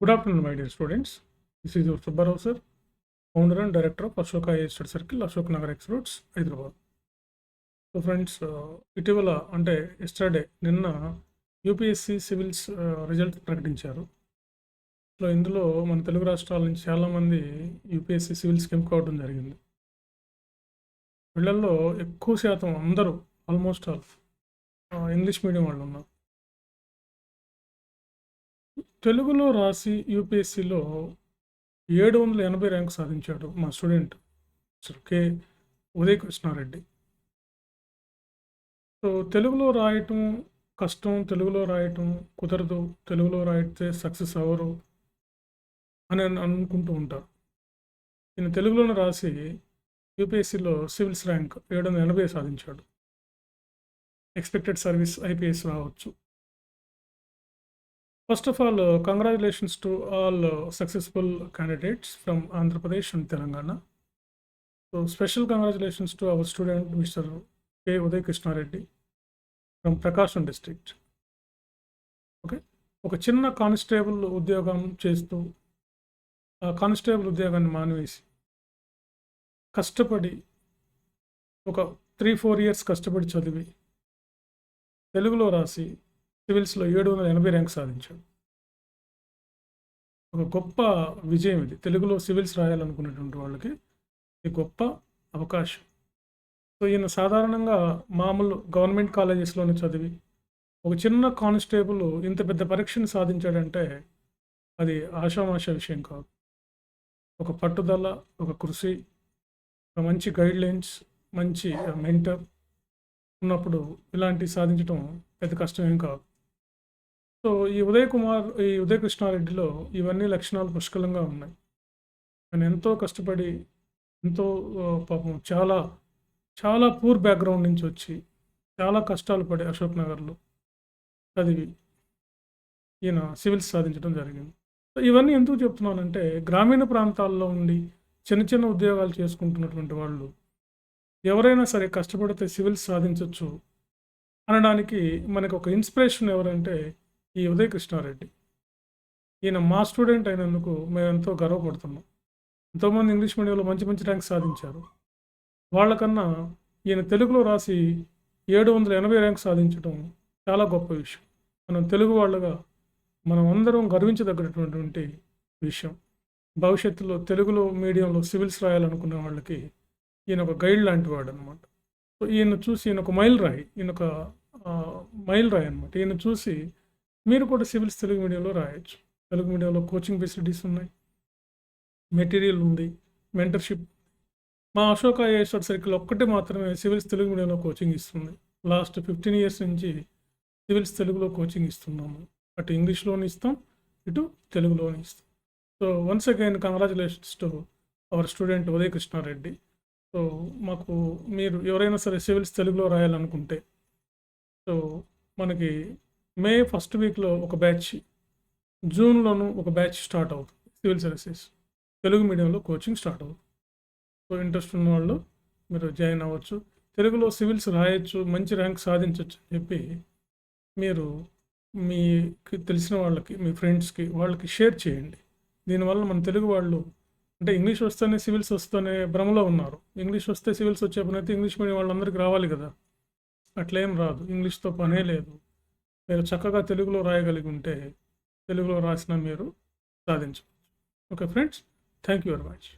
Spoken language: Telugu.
Good afternoon, my dear students. This is your Subbarao sir, founder and director of Ashoka AI Study Circle, Ashok Nagar X Roads, Hyderabad. So friends, ఇటీవల అంటే ఎస్టర్డే నిన్న యూపీఎస్సి సివిల్స్ రిజల్ట్ ప్రకటించారు. సో ఇందులో మన తెలుగు రాష్ట్రాల నుంచి చాలామంది యూపీఎస్సి సివిల్స్కి ఎంపికవడం జరిగింది. వీళ్ళల్లో ఎక్కువ శాతం అందరూ ఆల్మోస్ట్ ఆల్ ఇంగ్లీష్ మీడియం వాళ్ళు ఉన్నారు. తెలుగులో రాసి యూపీఎస్సిలో 780 ర్యాంక్ సాధించాడు మా స్టూడెంట్ కే ఉదయ్ కృష్ణారెడ్డి. సో తెలుగులో రాయటం కష్టం, తెలుగులో రాయటం కుదరదు, తెలుగులో రాయితే సక్సెస్ అవ్వరు అని అనుకుంటూ ఉంటారు. ఈయన తెలుగులోనే రాసి యూపీఎస్సిలో సివిల్స్ ర్యాంక్ 780 సాధించాడు. ఎక్స్పెక్టెడ్ సర్వీస్ ఐపీఎస్ రావచ్చు. First of all, congratulations to all successful candidates from Andhra Pradesh and Telangana. So, special congratulations to our student, Mr. K. Uday Krishna Reddy from Prakasam district. Okay. ఒక చిన్న కానిస్టేబుల్ ఉద్యోగం చేస్తూ ఆ కానిస్టేబుల్ ఉద్యోగాన్ని మానేసి కష్టపడి ఒక 3-4 ఇయర్స్ కష్టపడి చదివి తెలుగులో రాసి సివిల్స్లో 780 ర్యాంక్ సాధించాడు. ఒక గొప్ప విజయం ఇది. తెలుగులో సివిల్స్ రాయాలనుకునేటువంటి వాళ్ళకి ఇది గొప్ప అవకాశం. సో ఈయన సాధారణంగా మామూలు గవర్నమెంట్ కాలేజెస్లోనే చదివి ఒక చిన్న కానిస్టేబుల్ ఇంత పెద్ద పరీక్షను సాధించాడంటే అది ఆషామాషా విషయం కాదు. ఒక పట్టుదల, ఒక కృషి, ఒక మంచి గైడ్లైన్స్, మంచి మెంటర్ ఉన్నప్పుడు ఇలాంటివి సాధించడం పెద్ద కష్టం ఏం కాదు. సో ఈ ఉదయ్ కృష్ణారెడ్డిలో ఇవన్నీ లక్షణాలు పుష్కలంగా ఉన్నాయి. ఆయన ఎంతో కష్టపడి, ఎంతో పాపం చాలా చాలా పూర్ బ్యాక్గ్రౌండ్ నుంచి వచ్చి చాలా కష్టాలు పడి అశోక్ నగర్లో చదివి ఈయన సివిల్స్ సాధించడం జరిగింది. సో ఇవన్నీ ఎందుకు చెప్తున్నానంటే, గ్రామీణ ప్రాంతాల్లో ఉండి చిన్న చిన్న ఉద్యోగాలు చేసుకుంటున్నటువంటి వాళ్ళు ఎవరైనా సరే కష్టపడితే సివిల్స్ సాధించవచ్చు అనడానికి మనకు ఒక ఇన్స్పిరేషన్ ఎవరంటే ఈ ఉదయ్ కృష్ణారెడ్డి. ఈయన మా స్టూడెంట్ అయినందుకు మేము ఎంతో గర్వపడుతున్నాం. ఎంతోమంది ఇంగ్లీష్ మీడియంలో మంచి మంచి ర్యాంక్ సాధించారు. వాళ్ళకన్నా ఈయన తెలుగులో రాసి 780 ర్యాంక్ సాధించడం చాలా గొప్ప విషయం. మనం తెలుగు వాళ్ళగా మనం అందరం గర్వించదగ్గటువంటి విషయం. భవిష్యత్తులో తెలుగులో మీడియంలో సివిల్స్ రాయాలనుకునే వాళ్ళకి ఈయన ఒక గైడ్ లాంటి వాడు అనమాట. సో ఈయన చూసి ఈయన ఒక మైల్ రాయి అనమాట. ఈయన చూసి మీరు కూడా సివిల్స్ తెలుగు మీడియంలో రాయొచ్చు. తెలుగు మీడియంలో కోచింగ్ ఫెసిలిటీస్ ఉన్నాయి, మెటీరియల్ ఉంది, మెంటర్షిప్. మా అశోక AI స్టడీ సర్కిల్ ఒక్కటే మాత్రమే సివిల్స్ తెలుగు మీడియంలో కోచింగ్ ఇస్తుంది. లాస్ట్ 15 ఇయర్స్ నుంచి సివిల్స్ తెలుగులో కోచింగ్ ఇస్తున్నాము. అటు ఇంగ్లీష్లోని ఇస్తాం, ఇటు తెలుగులోని ఇస్తాం. So once again congratulations to our student Uday Krishna Reddy. So మాకు మీరు ఎవరైనా సరే సివిల్స్ తెలుగులో రాయాలనుకుంటే, సో మనకి మే ఫస్ట్ వీక్లో ఒక బ్యాచ్, జూన్లోనూ ఒక బ్యాచ్ స్టార్ట్ అవుతుంది. సివిల్ సర్వీసెస్ తెలుగు మీడియంలో కోచింగ్ స్టార్ట్ అవుతుంది. సో ఇంట్రెస్ట్ ఉన్న వాళ్ళు మీరు జాయిన్ అవ్వచ్చు. తెలుగులో సివిల్స్ రాయొచ్చు, మంచి ర్యాంక్ సాధించవచ్చు అని చెప్పి మీరు మీకు తెలిసిన వాళ్ళకి, మీ ఫ్రెండ్స్కి, వాళ్ళకి షేర్ చేయండి. దీనివల్ల మన తెలుగు వాళ్ళు అంటే ఇంగ్లీష్ వస్తేనే సివిల్స్ వస్తేనే భ్రమలో ఉన్నారు. ఇంగ్లీష్ వస్తే సివిల్స్ వచ్చే పని అయితే ఇంగ్లీష్ మీడియం వాళ్ళందరికీ రావాలి కదా. అట్లేం రాదు. ఇంగ్లీష్తో పనే లేదు. మీరు చక్కగా తెలుగులో రాయగలిగి ఉంటే తెలుగులో రాసిన మీరు సాధించవచ్చు. Okay friends, thank you very much.